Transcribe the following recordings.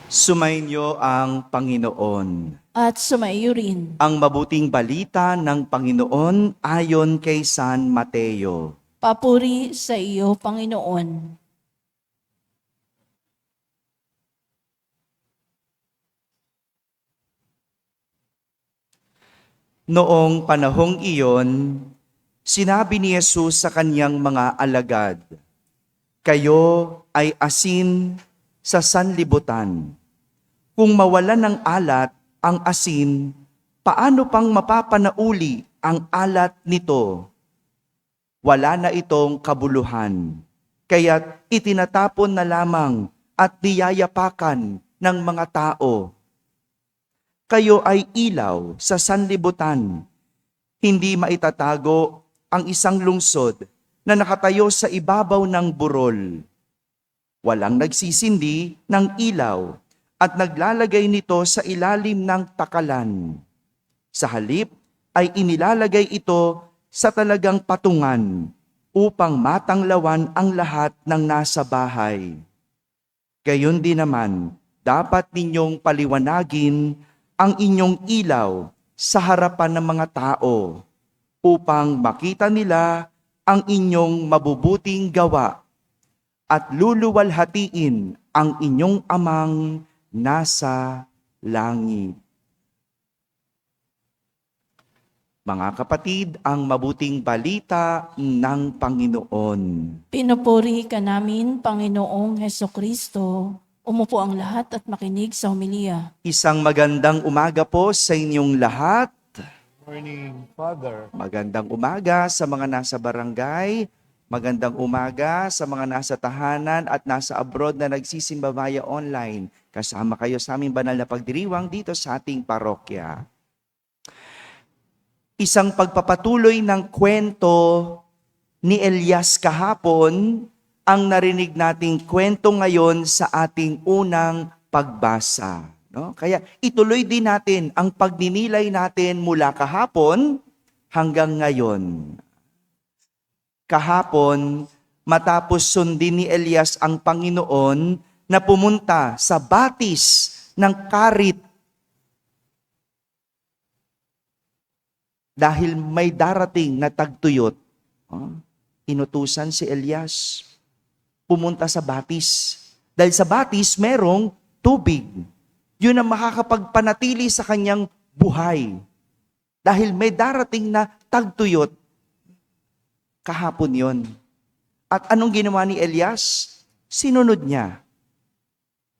Sumainyo ang Panginoon. At sumaiyo rin. Ang mabuting balita ng Panginoon ayon kay San Mateo. Papuri sa iyo, Panginoon. Noong panahong iyon, sinabi ni Jesus sa kanyang mga alagad, "Kayo ay asin sa sanlibutan. Kung mawalan ng alat ang asin, paano pang mapapanauli ang alat nito? Wala na itong kabuluhan, kaya't itinatapon na lamang at niyayapakan ng mga tao. Kayo ay ilaw sa sanlibutan. Hindi maitatago ang isang lungsod na nakatayo sa ibabaw ng burol. Walang nagsisindi ng ilaw at naglalagay nito sa ilalim ng takalan. Sa halip ay inilalagay ito sa talagang patungan upang matanglawan ang lahat ng nasa bahay. Gayon din naman, dapat ninyong paliwanagin ang inyong ilaw sa harapan ng mga tao upang makita nila ang inyong mabubuting gawa at luluwalhatiin ang inyong amang nasa langit." Mga kapatid, ang mabuting balita ng Panginoon. Pinupuri ka namin, Panginoong Hesukristo. Umupo ang lahat at makinig sa homilia. Isang magandang umaga po sa inyong lahat. Morning, Father. Magandang umaga sa mga nasa barangay. Magandang umaga sa mga nasa tahanan at nasa abroad na nagsisimba via online. Kasama kayo sa aming banal na pagdiriwang dito sa ating parokya. Isang pagpapatuloy ng kwento ni Elias kahapon ang narinig nating kwento ngayon sa ating unang pagbasa. No? Kaya ituloy din natin ang pagninilay natin mula kahapon hanggang ngayon. Kahapon, matapos sundin ni Elias ang Panginoon na pumunta sa batis ng Karit dahil may darating na tagtuyot. Inutusan si Elias pumunta sa batis. Dahil sa batis, merong tubig. Yun ang makakapagpanatili sa kanyang buhay. Dahil may darating na tagtuyot. Kahapon yon. At anong ginawa ni Elias? Sinunod niya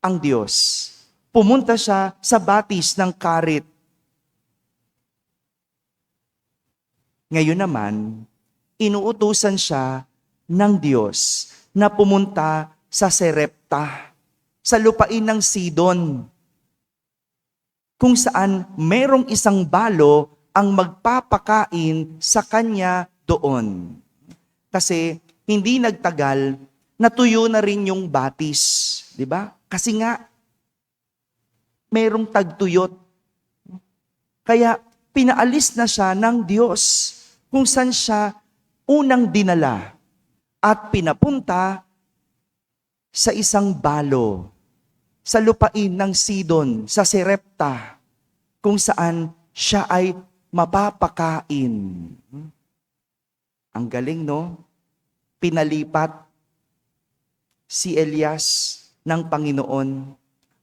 ang Diyos. Pumunta siya sa batis ng Karit. Ngayon naman, inuutusan siya ng Diyos na pumunta sa Serepta, sa lupain ng Sidon, kung saan merong isang balo ang magpapakain sa kanya doon. Kasi hindi nagtagal, natuyo na rin yung batis. Di ba? Kasi nga, merong tagtuyot. Kaya pinaalis na siya ng Diyos kung saan siya unang dinala at pinapunta sa isang balo, sa lupain ng Sidon, sa Serepta, kung saan siya ay mapapakain. Ang galing, no? Pinalipat si Elias ng Panginoon.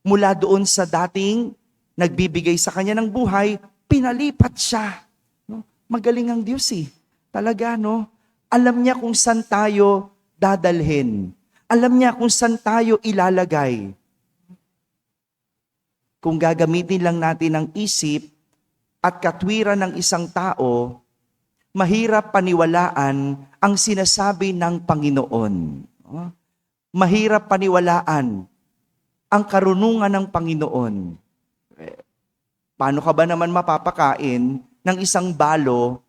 Mula doon sa dating nagbibigay sa kanya ng buhay, pinalipat siya. No? Magaling ang Diyos eh. Talaga, no? Alam niya kung saan tayo dadalhin. Alam niya kung saan tayo ilalagay. Kung gagamitin lang natin ang isip at katwiran ng isang tao, mahirap paniwalaan ang sinasabi ng Panginoon. Mahirap paniwalaan ang karunungan ng Panginoon. Paano ka ba naman mapapakain ng isang balo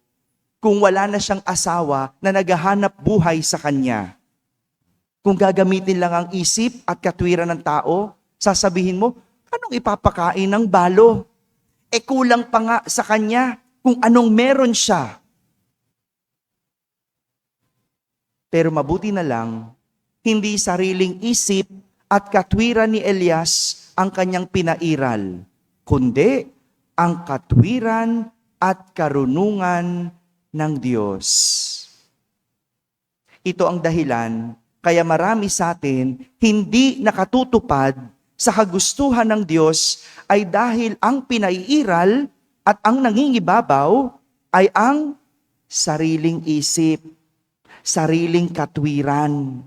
kung wala na siyang asawa na naghahanap buhay sa kanya? Kung gagamitin lang ang isip at katwiran ng tao, sasabihin mo, anong ipapakain ng balo? Kulang pa nga sa kanya kung anong meron siya. Pero mabuti na lang, hindi sariling isip at katwiran ni Elias ang kanyang pinairal, kundi ang katwiran at karunungan ng Diyos. Ito ang dahilan kaya marami sa atin hindi nakatutupad sa kagustuhan ng Diyos ay dahil ang pinaiiral at ang nangingibabaw ay ang sariling isip, sariling katwiran.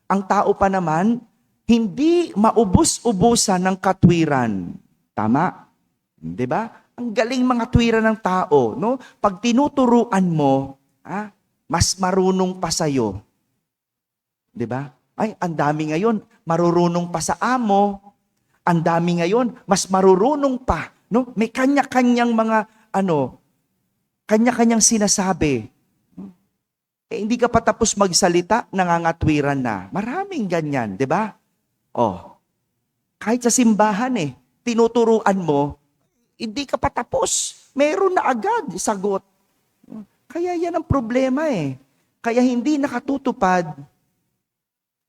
Ang tao pa naman, hindi maubos-ubusan ng katwiran. Tama? Di ba? Ang galing mga tuwiran ng tao, no? Pag tinuturuan mo, mas marunong pa sa'yo. Di ba? Ay, ang dami ngayon, marurunong pa sa amo. Ang dami ngayon, mas marurunong pa. No? May kanya-kanyang mga, kanya-kanyang sinasabi. Hindi ka pa tapos magsalita, nangangatwiran na. Maraming ganyan, di ba? Kahit sa simbahan tinuturuan mo, hindi ka pa tapos. Meron na agad sagot. Kaya yan ang problema Kaya hindi nakatutupad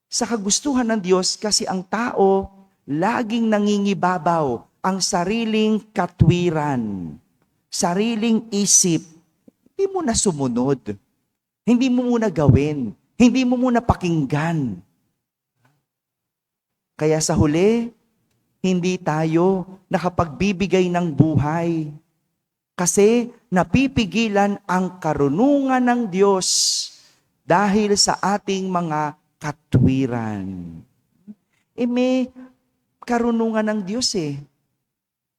sa kagustuhan ng Diyos kasi ang tao laging nangingibabaw ang sariling katwiran, sariling isip. Hindi mo na sumunod. Hindi mo muna gawin. Hindi mo muna pakinggan. Kaya sa huli, hindi tayo nakapagbibigay ng buhay. Kasi napipigilan ang karunungan ng Diyos dahil sa ating mga katwiran. May karunungan ng Diyos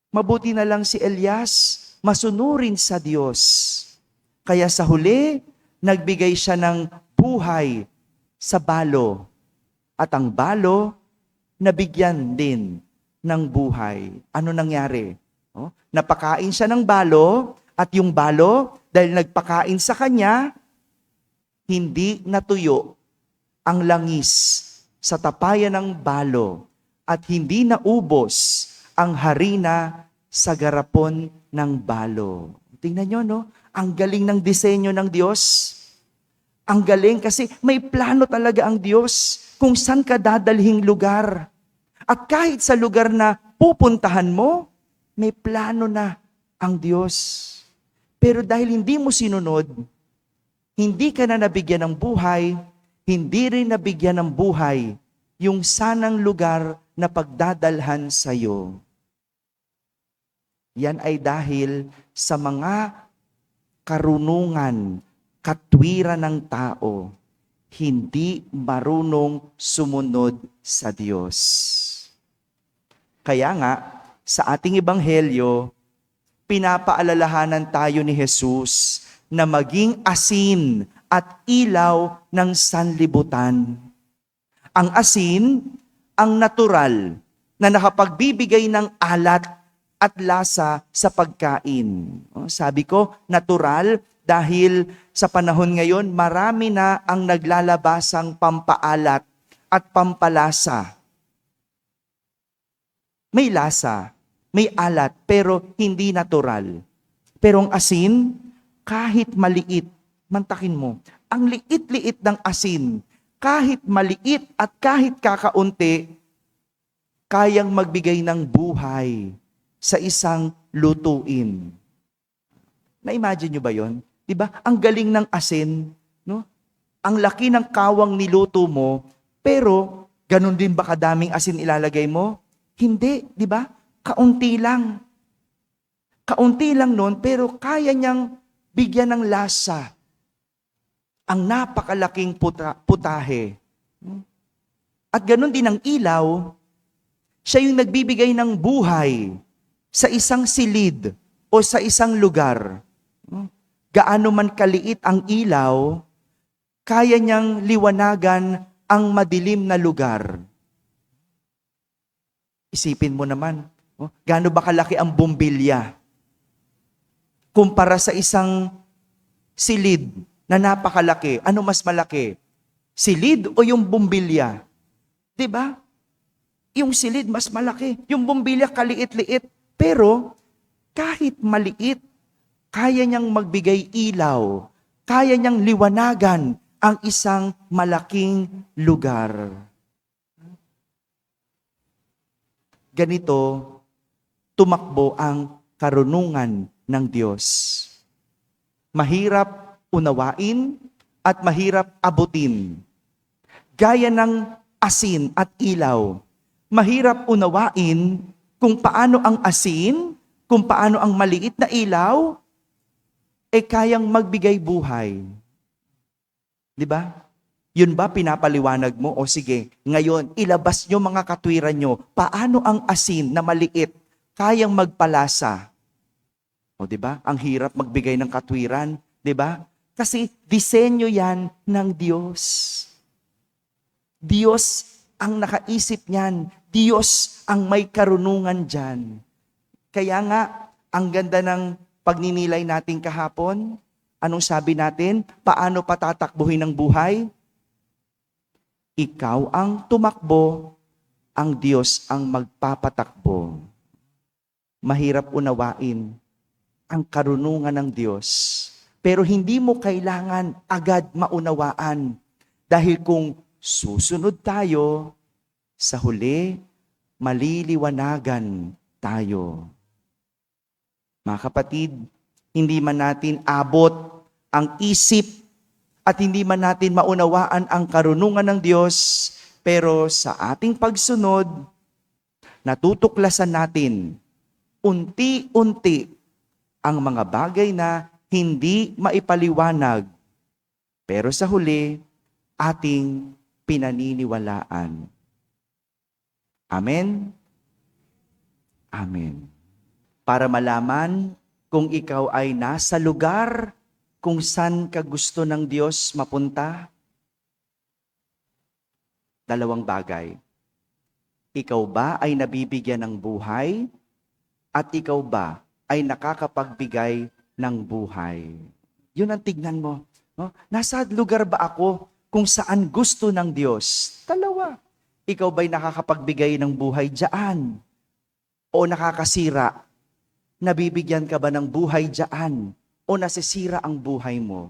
Mabuti na lang si Elias, masunurin sa Diyos. Kaya sa huli, nagbigay siya ng buhay sa balo. At ang balo, nabigyan din ng buhay. Ano nangyari? Napakain siya ng balo, at yung balo, dahil nagpakain sa kanya, hindi natuyo ang langis sa tapayan ng balo, at hindi naubos ang harina sa garapon ng balo. Tingnan nyo, no? Ang galing ng disenyo ng Diyos. Ang galing kasi may plano talaga ang Diyos kung saan ka dadalhing lugar. At kahit sa lugar na pupuntahan mo, may plano na ang Diyos. Pero dahil hindi mo sinunod, hindi ka na nabigyan ng buhay, hindi rin nabigyan ng buhay yung sanang lugar na pagdadalhan sa iyo. Yan ay dahil sa mga karunungan, katwiran ng tao, hindi marunong sumunod sa Diyos. Kaya nga, sa ating ebanghelyo, pinapaalalahanan tayo ni Jesus na maging asin at ilaw ng sanlibutan. Ang asin, ang natural, na nakapagbibigay ng alat at lasa sa pagkain. Sabi ko, natural dahil sa panahon ngayon, marami na ang naglalabasang pampaalat at pampalasa. May lasa, may alat, pero hindi natural. Pero ang asin, kahit maliit, mantakin mo, ang liit-liit ng asin, kahit maliit at kahit kakaunti, kayang magbigay ng buhay sa isang lutuin. Na-imagine nyo ba yon? Diba? Ang galing ng asin, no? Ang laki ng kawang niluto mo, pero ganun din ba kadaming asin ilalagay mo? Hindi, di ba? Kaunti lang. Kaunti lang nun, pero kaya niyang bigyan ng lasa ang napakalaking putahe. At ganun din ang ilaw, siya yung nagbibigay ng buhay sa isang silid o sa isang lugar. Gaano man kaliit ang ilaw, kaya niyang liwanagan ang madilim na lugar. Isipin mo naman, gaano ba kalaki ang bumbilya? Kumpara sa isang silid na napakalaki, ano mas malaki? Silid o yung bumbilya? 'Di ba? Yung silid mas malaki, yung bumbilya kaliit-liit, pero kahit maliit, kaya niyang magbigay ilaw, kaya niyang liwanagan ang isang malaking lugar. ganito tumakbo ang karunungan ng Diyos. Mahirap unawain at mahirap abutin. Gaya ng asin at ilaw. Mahirap unawain kung paano ang asin, kung paano ang maliit na ilaw, kayang magbigay buhay. Di ba? Yun ba pinapaliwanag mo? O sige, ngayon, ilabas nyo mga katwiran nyo, paano ang asin na maliit kayang magpalasa? O di ba? Ang hirap magbigay ng katwiran, di ba? Kasi disenyo yan ng Diyos. Diyos ang nakaisip niyan. Diyos ang may karunungan dyan. Kaya nga, ang ganda ng pagninilay natin kahapon, anong sabi natin? Paano patatakbuhin ang buhay? Ikaw ang tumakbo, ang Diyos ang magpapatakbo. Mahirap unawain ang karunungan ng Diyos. Pero hindi mo kailangan agad maunawaan. Dahil kung susunod tayo, sa huli, maliliwanagan tayo. Mga kapatid, hindi man natin abot ang isip at hindi man natin maunawaan ang karunungan ng Diyos, pero sa ating pagsunod, natutuklasan natin unti-unti ang mga bagay na hindi maipaliwanag, pero sa huli, ating pinaniniwalaan. Amen? Amen. Para malaman kung ikaw ay nasa lugar kung saan ka gusto ng Diyos mapunta, dalawang bagay. Ikaw ba ay nabibigyan ng buhay? At ikaw ba ay nakakapagbigay ng buhay? Yun ang tignan mo. No? Nasa lugar ba ako kung saan gusto ng Diyos? Dalawa. Ikaw ba'y nakakapagbigay ng buhay dyan? O nakakasira? Nabibigyan ka ba ng buhay dyan? O nasisira ang buhay mo?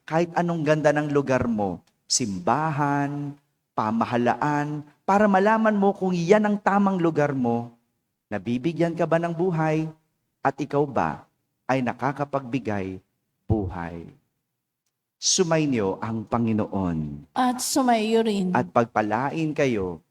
Kahit anong ganda ng lugar mo, simbahan, pamahalaan, para malaman mo kung yan ang tamang lugar mo, nabibigyan ka ba ng buhay? At ikaw ba ay nakakapagbigay buhay? Sumainyo ang Panginoon. At sumaiyo rin. At pagpalain kayo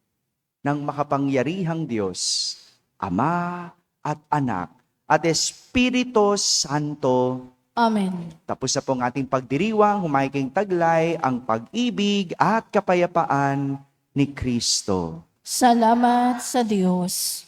ng makapangyarihang Diyos, Ama at Anak at Espiritu Santo. Amen. Tapos na po ang ating pagdiriwang, humahiking taglay ang pag-ibig at kapayapaan ni Kristo. Salamat sa Diyos.